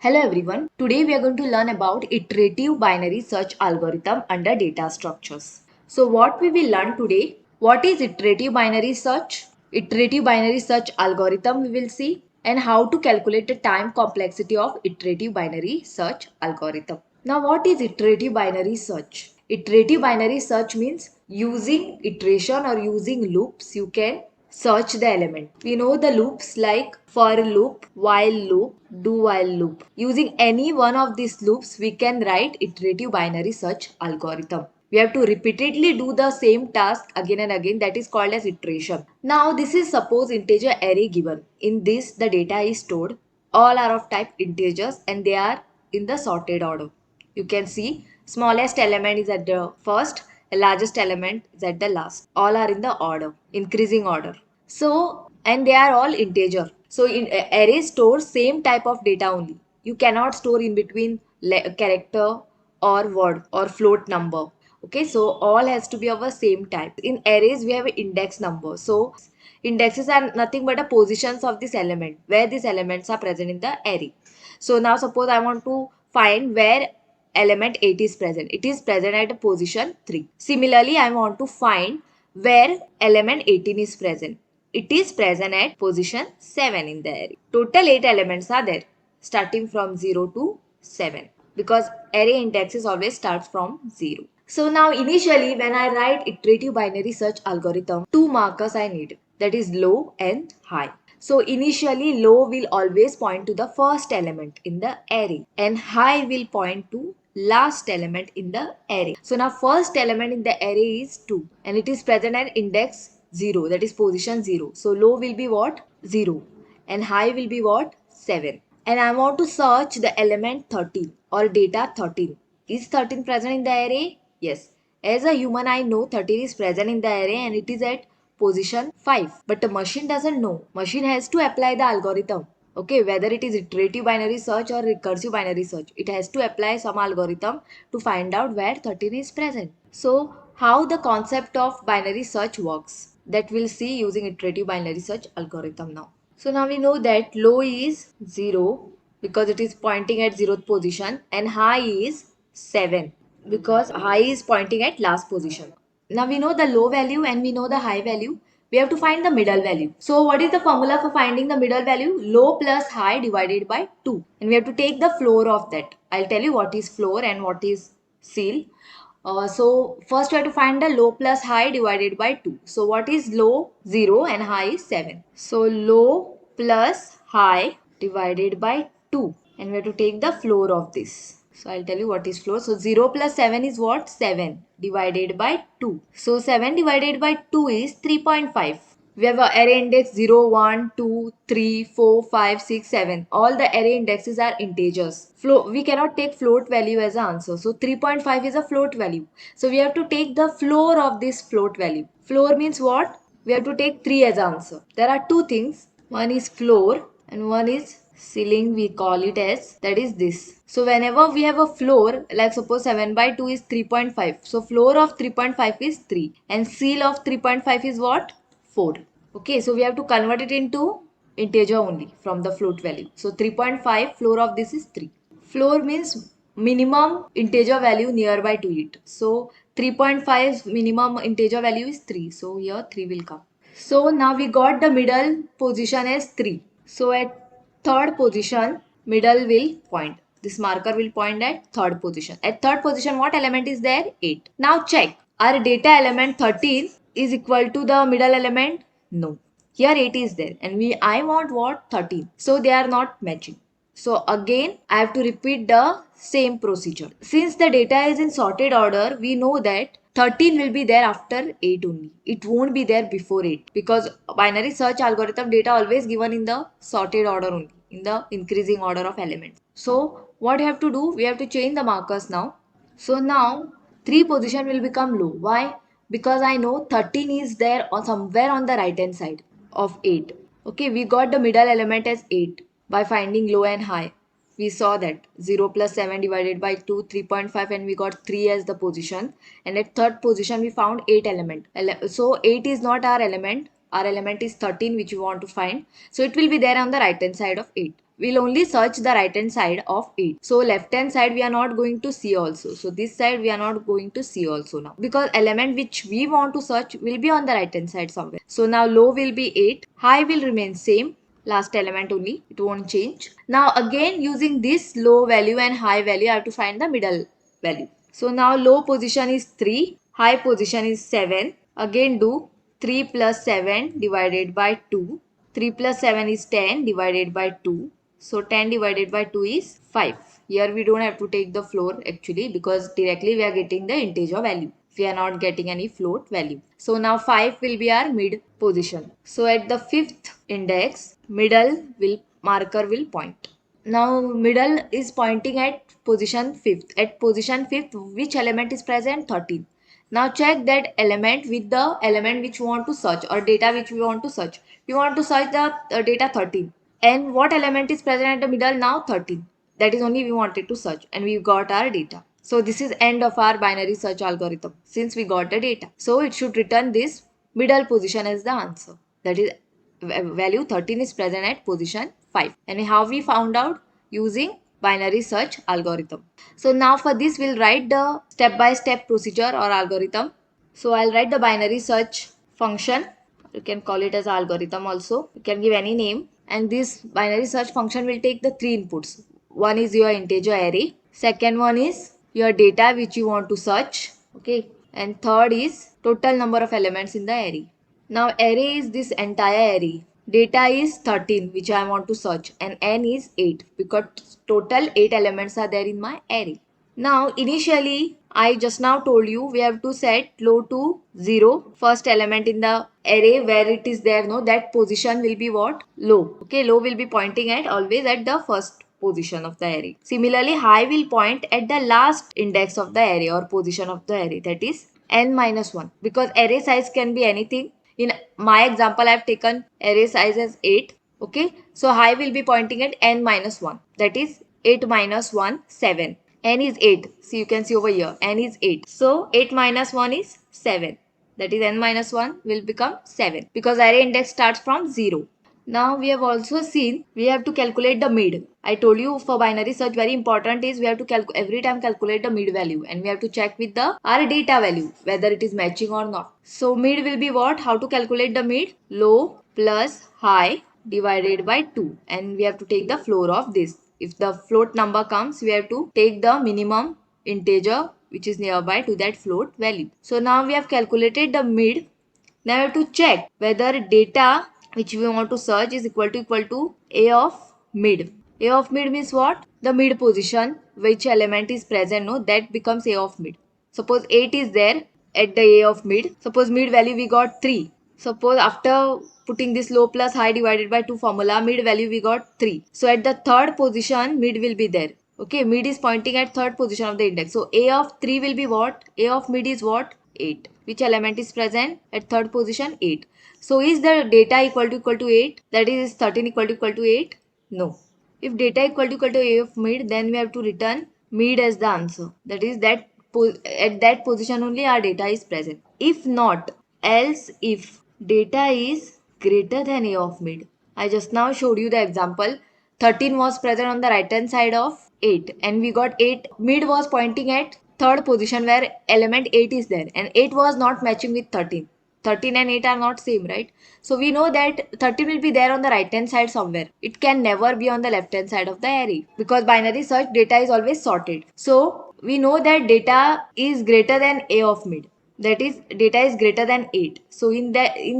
Hello everyone. Today we are going to learn about iterative binary search algorithm under data structures. So what we will learn today, what is iterative binary search? Iterative binary search algorithm we will see, and how to calculate the time complexity of iterative binary search algorithm. Now what is iterative binary search? Iterative binary search means using iteration or using loops you can search the element. We know the loops like for loop, while loop, do while loop. Using any one of these loops, we can write iterative binary search algorithm. We have to repeatedly do the same task again and again. That is called as iteration. Now this is suppose integer array given. In this the data is stored. All are of type integers and they are in the sorted order. You can see smallest element is at the first, the largest element is at the last. All are in the order, increasing order. So, and they are all integer. So, in array stores same type of data only. You cannot store in between character or word or float number. Okay, so all has to be of a same type. In arrays, we have an index number. So, indexes are nothing but the positions of this element, where these elements are present in the array. So, now suppose I want to find where element 8 is present. It is present at position 3. Similarly, I want to find where element 18 is present. It is present at position 7 in the array. Total 8 elements are there starting from 0 to 7 because array indexes always starts from 0. So now initially when I write iterative binary search algorithm, two markers I need, that is low and high. So initially low will always point to the first element in the array and high will point to last element in the array. So now first element in the array is 2 and it is present at index 0, that is position 0. So low will be what? 0 and high will be what? 7. And I want to search the element 13 or data 13. Is 13 present in the array? Yes. As a human, I know 13 is present in the array and it is at position 5. But the machine doesn't know. Machine has to apply the algorithm. Okay, whether it is iterative binary search or recursive binary search, it has to apply some algorithm to find out where 13 is present. So, how the concept of binary search works, that we'll see using iterative binary search algorithm now. So now we know that low is 0 because it is pointing at 0th position and high is 7 because high is pointing at last position. Now we know the low value and we know the high value. We have to find the middle value. So what is the formula for finding the middle value? Low plus high divided by 2. And we have to take the floor of that. I'll tell you what is floor and what is ceil. So first we have to find the low plus high divided by 2. So what is low? 0 and high is 7. So low plus high divided by 2 and we have to take the floor of this. So I'll tell you what is floor. So 0 plus 7 is what? 7 divided by 2. So 7 divided by 2 is 3.5. We have a array index 0, 1, 2, 3, 4, 5, 6, 7. All the array indexes are integers. We cannot take float value as an answer. So 3.5 is a float value. So we have to take the floor of this float value. Floor means what? We have to take 3 as answer. There are two things. One is floor and one is ceiling, we call it as, that is this. So whenever we have a floor, like suppose 7 by 2 is 3.5. So floor of 3.5 is 3 and ceil of 3.5 is what? 4. Okay, so we have to convert it into integer only from the float value. So 3.5 floor of this is 3. Floor means minimum integer value nearby to it. So 3.5 minimum integer value is 3. So here 3 will come. So now we got the middle position as 3. So at third position, middle will point. This marker will point at third position. At third position, what element is there? 8. Now check. Our data element 13 is equal to the middle element? No. Here 8 is there and I want what? 13. So they are not matching. So again, I have to repeat the same procedure. Since the data is in sorted order, we know that 13 will be there after 8 only. It won't be there before 8 because binary search algorithm data always given in the sorted order only, in the increasing order of elements. So what you have to do? We have to change the markers now. So now 3 position will become low. Why? Because I know 13 is there or somewhere on the right hand side of 8. Okay, we got the middle element as 8 by finding low and high. We saw that 0 plus 7 divided by 2, 3.5 and we got 3 as the position. And at third position we found 8 element. So 8 is not our element. Our element is 13 which we want to find. So it will be there on the right hand side of 8. we'll only search the right hand side of 8. So left hand side we are not going to see also. So this side we are not going to see also now, because element which we want to search will be on the right hand side somewhere. So now low will be 8, high will remain same, last element only, it won't change. Now again using this low value and high value I have to find the middle value. So now low position is 3, high position is 7. Again do 3 plus 7 divided by 2. 3 plus 7 is 10 divided by 2. So 10 divided by 2 is 5. Here we don't have to take the floor actually, because directly we are getting the integer value. We are not getting any float value. So now 5 will be our mid position. So at the fifth index, middle marker will point. Now middle is pointing at position 5th. At position 5th, which element is present? 13. Now check that element with the element which you want to search, or data which we want to search. We want to search the data 13. And what element is present at the middle now? 13. That is only we wanted to search, and we got our data. So this is end of our binary search algorithm since we got the data. So it should return this middle position as the answer. That is value 13 is present at position 5. And how we found out? Using binary search algorithm. So now for this we'll write the step-by-step procedure or algorithm. So I'll write the binary search function. You can call it as algorithm also. You can give any name. And this binary search function will take the 3 inputs. One is your integer array. Second one is your data which you want to search. Okay. And third is total number of elements in the array. Now array is this entire array. Data is 13 which I want to search, and n is 8 because total 8 elements are there in my array. Now initially I just now told you we have to set low to 0, first element in the array where it is there, no, that position will be what? Low. Okay, low will be pointing at always at the first position of the array. Similarly high will point at the last index of the array or position of the array, that is n minus 1, because array size can be anything. In my example, I have taken array size as 8. Okay. So high will be pointing at n minus 1. That is 8 minus 1, 7. N is 8. So you can see over here. N is 8. So 8 minus 1 is 7. That is n minus 1 will become 7. Because array index starts from 0. Now we have also seen we have to calculate the mid. I told you for binary search very important is we have to every time calculate the mid value, and we have to check with the our data value whether it is matching or not. So mid will be what? How to calculate the mid? Low plus high divided by 2, and we have to take the floor of this. If the float number comes, we have to take the minimum integer which is nearby to that float value. So now we have calculated the mid. Now we have to check whether data which we want to search is equal to A of mid. A of mid means what? The mid position, which element is present, no, that becomes A of mid. Suppose 8 is there at the A of mid. Suppose mid value we got 3. Suppose after putting this low plus high divided by 2 formula, mid value we got 3. So at the third position, mid will be there. Okay, mid is pointing at third position of the index. So A of 3 will be what? A of mid is what? 8. Which element is present at third position? 8. So is the data equal to 8? That is 13 equal to 8? No. If data equal to A of mid, then we have to return mid as the answer. That is that at that position only our data is present. If not, else if data is greater than A of mid. I just now showed you the example. 13 was present on the right hand side of 8, and we got 8. Mid was pointing at third position where element 8 is there, and 8 was not matching with 13. 13 and 8 are not same, right? So we know that 13 will be there on the right hand side somewhere. It can never be on the left hand side of the array, because binary search data is always sorted. So we know that data is greater than A of mid. That is data is greater than 8. So in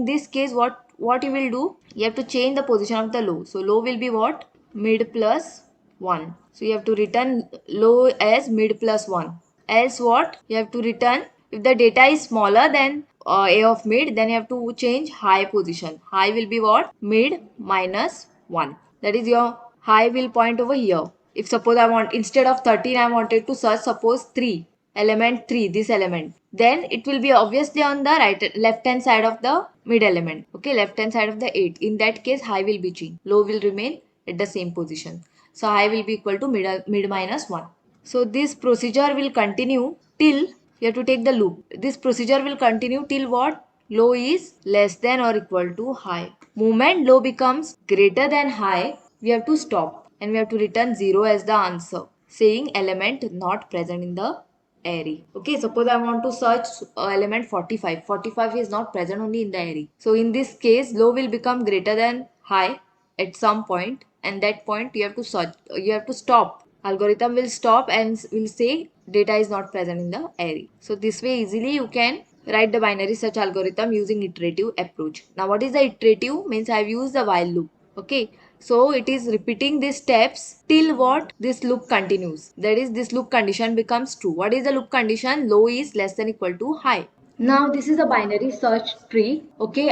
this case what you will do? You have to change the position of the low. So low will be what? Mid plus 1. So you have to return low as mid plus 1. Else what? You have to return, if the data is smaller than A of mid, then you have to change high position. High will be what? Mid minus 1. That is your high will point over here. If suppose I want, instead of 13 I wanted to search suppose 3, element 3, this element, then it will be obviously on the left hand side of the mid element. Okay, left hand side of the 8. In that case high will be changed. Low will remain at the same position. So high will be equal to mid minus 1. So this procedure will continue till, you have to take the loop. This procedure will continue till what? Low is less than or equal to high. Moment low becomes greater than high, we have to stop. and we have to return 0 as the answer, saying element not present in the array. Okay, suppose I want to search element 45. 45 is not present only in the array. So in this case, low will become greater than high at some point, and that point you have to search, you have to stop. Algorithm will stop and will say data is not present in the array. So this way easily you can write the binary search algorithm using iterative approach. Now what is the iterative? Means I have used the while loop. Okay, so it is repeating these steps till what this loop continues. That is, this loop condition becomes true. What is the loop condition? Low is less than equal to high. Now this is a binary search tree. Okay,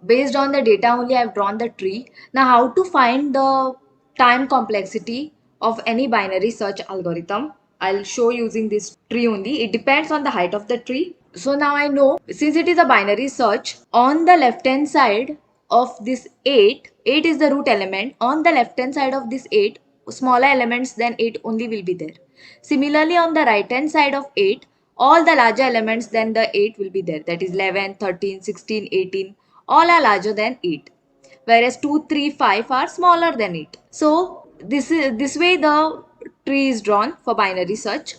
based on the data only I have drawn the tree. Now how to find the time complexity of any binary search algorithm? I'll show using this tree only. It depends on the height of the tree. So now I know, since it is a binary search, on the left hand side of this 8 is the root element. On the left hand side of this 8, smaller elements than 8 only will be there. Similarly, on the right hand side of 8, all the larger elements than the 8 will be there. That is 11, 13, 16, 18. All are larger than 8. Whereas 2, 3, 5 are smaller than 8. So this way the tree is drawn for binary search.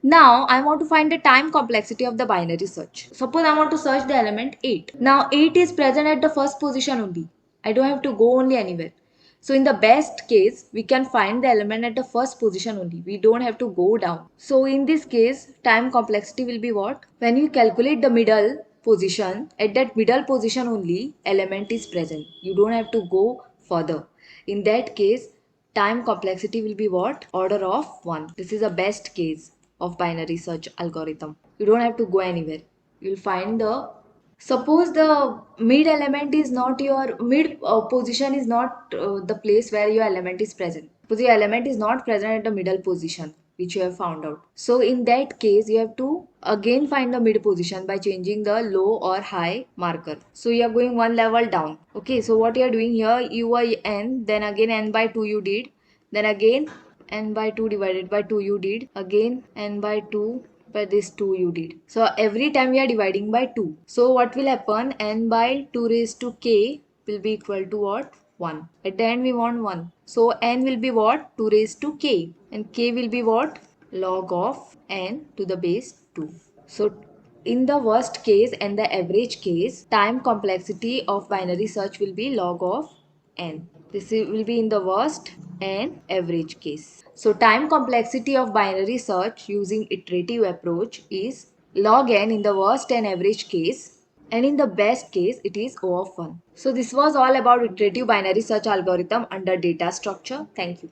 Now I want to find the time complexity of the binary search. Suppose I want to search the element 8. Now 8 is present at the first position only. I don't have to go only anywhere. So in the best case, we can find the element at the first position only. We don't have to go down. So in this case, time complexity will be what? When you calculate the middle position, at that middle position only, element is present. You don't have to go further. In that case, time complexity will be what? Order of 1. This is the best case of binary search algorithm. You don't have to go anywhere. You'll find the, suppose the mid element is not your mid position is not the place where your element is present. Suppose your element is not present at the middle position, which you have found out. So in that case, you have to again find the mid position by changing the low or high marker. So you are going one level down. Okay, so what you are doing here, you are n, then again n by 2 you did, then again n by 2 divided by 2 you did, again n by 2 by this 2 you did. So every time we are dividing by 2. So what will happen? N by 2 raised to k will be equal to what? 1. At the end we want 1. So n will be what? 2 raised to k. And k will be what? Log of n to the base 2. So in the worst case and the average case, time complexity of binary search will be log of n. This will be in the worst and average case. So time complexity of binary search using iterative approach is log n in the worst and average case, and in the best case it is O of 1. So this was all about iterative binary search algorithm under data structure. Thank you.